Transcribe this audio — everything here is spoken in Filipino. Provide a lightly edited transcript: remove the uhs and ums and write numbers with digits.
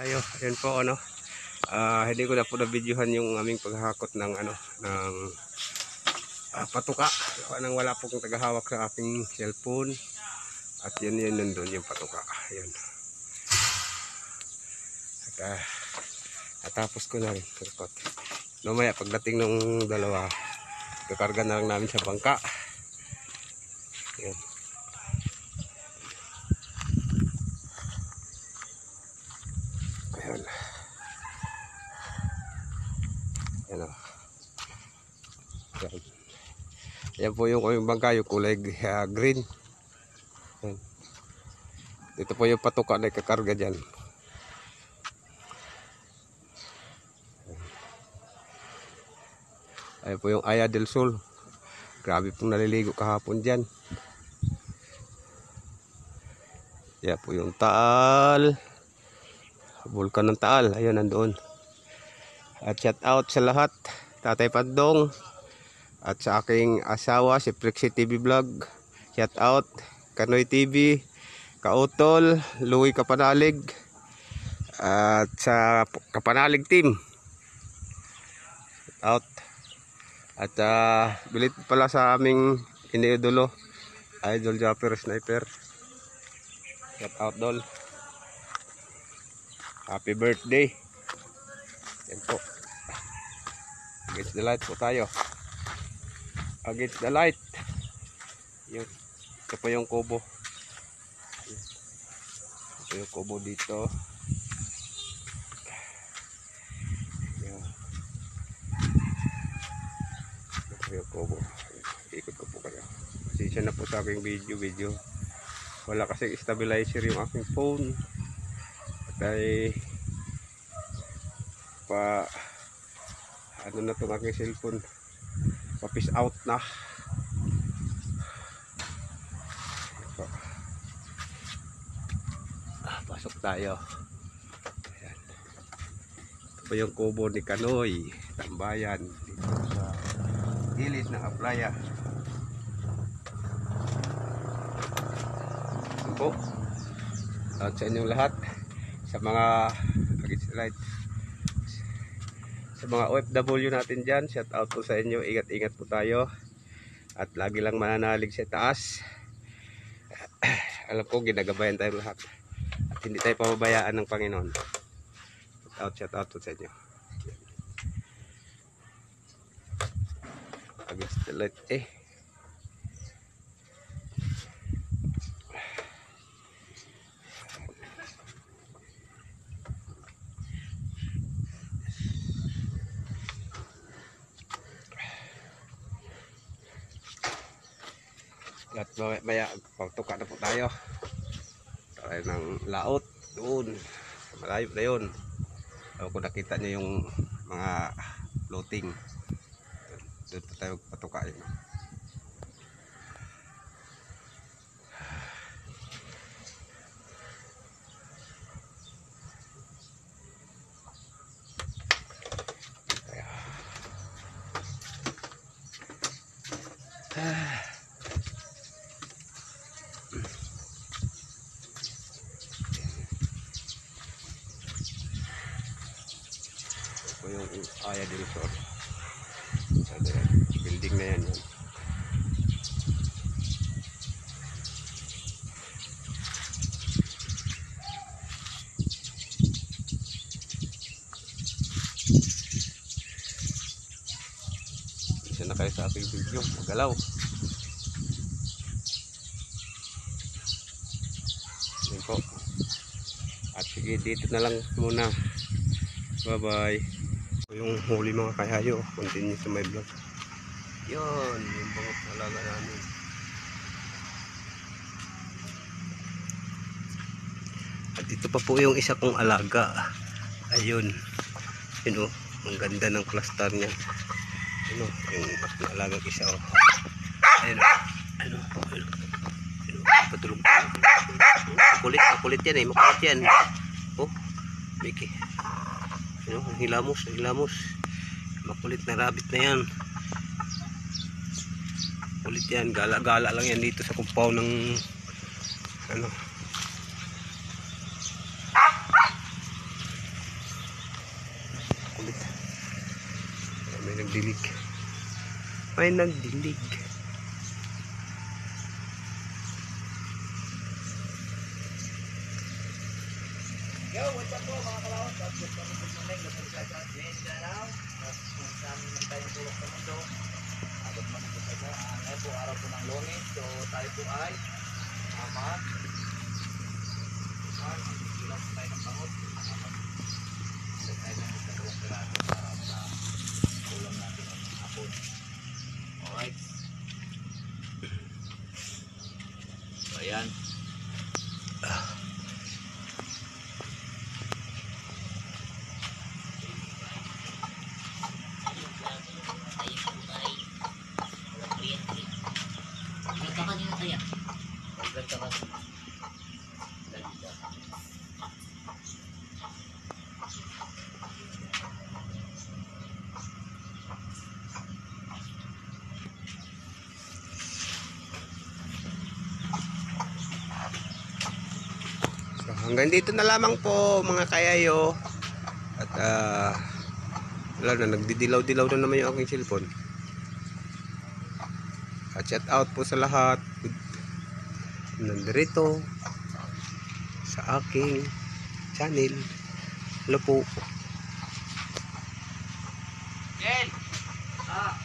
tayo. Ayun po ano. Hindi ko na po na-videohan yung aming paghahakot ng patuka. Wala pong tagahawak sa aking cellphone. At yun nandun yung patuka. Ayun. At natapos ko na rin. Mamaya pagdating ng dalawa, kakarga na lang namin sa bangka. Ayun. Ayun. Ayan o. Ayan po yung bangka, yung kulay green. Ayan. Dito po yung patuka na kakarga dyan. Ayan po yung Aya del Sol. Grabe pong naliligo kahapon dyan. Ayan po yung Taal. Vulkan ng Taal. Ayan nandoon. At shout out sa lahat. Tatay Padong. At sa aking asawa, si Prixie TV Vlog. Shout out. Kanoy TV. Kautol. Louie Kapanalig. At sa Kapanalig team. Shout out. At bilit pala sa aming iniidolo, Idol Japper Sniper. Shout out dol. Happy birthday. Yan po. Against the light po tayo. Against the light. Yun. Ito po yung kubo. Ito yung kubo dito. Yung kubo. Ikot ko po kayo. Pasensya na po sa aking video. Wala kasi stabilizer yung aking phone. At ay ano na itong aking cellphone, pa-peace out na. Pasok tayo. Ayan. Ito po yung kubo ni Kanoy Tambayan dito sa gilid ng playa. Ito po at sa inyong lahat, sa mga sa mga OFW natin dyan, shout out po sa inyo. Ingat po tayo at lagi lang mananalig sa taas. Alam ko ginagabayan tayo lahat at hindi tayo pababayaan ng Panginoon. Shout out po sa inyo. Against the light at maya pagtuka na po tayo ng laot doon malayo na yun. Kung nakita nyo yung mga floating, doon po tayo patukain. Ito yung Aya del Sol. Building na yan. Isa na kayo sa ating video. Magalaw. Yan po. At sige, dito na lang muna. Bye bye. Yung huli mga kayayo, continue sa my vlog. Yun, yung bangot alaga namin. At ito pa po yung isa kong alaga. Ayun. Yun o, ang ganda ng cluster niya. Yun o, yung alaga isa o. Ayun o. Ayun o. Ayun o. Patulog. Makulit yan eh. Makulit yan. Oh, Mickey. Ayun o, hilamos. Makulit na rabbit na yan. Kulit yan. Gala-gala lang yan dito sa compound ng May nagdilig. May nagdilig. Yo, what's up po mga kalawat? Good morning. Good morning sa araw. Kung saan naman tayong tulog sa mundo. Good morning po sa inyo. Ngayon po araw po ng Lunes. So tayo po ay mag ilang po tayo ng pangot. Ilang tayo ng dalawang piraso para sa ulam natin ng hapon. Alright. So ayan. So, hanggang dito na lamang po mga kayayo. At wala na, nagdidilaw-dilaw na naman yung aking cellphone. At shout out po sa lahat nandito sa aking channel. Hello po. Jen! Ah!